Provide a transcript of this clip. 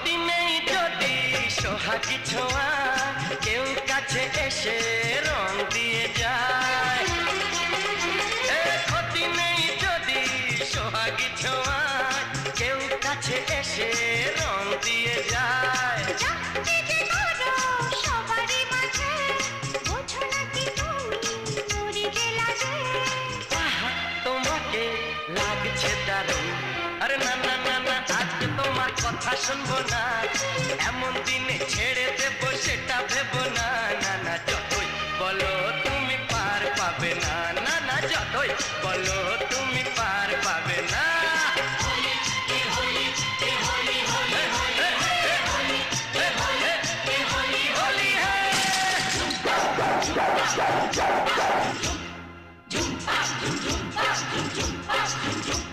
ক্ষতি নেই যদি সোহাগী ছোঁয়া কেউ কাছে এসে রং দিয়ে যায়। ক্ষতি নেই যদি সোহাগী ছোঁয়া কেউ কাছে এসে রং দিয়ে যায়। তোমাকে লাগছে দারুণ, আরে না না না না আজকে তোমার কথা শুনবো না, এমন দিনে ছেড়ে দেবো সেটা ভেবো না। না না যতই বলো তুমি পার পাবে না, না না যতই বলো তুমি পার পাবে না। Jump, jump, jump, jump, jump, jump, jump, jump, jump, jump, jump, jump,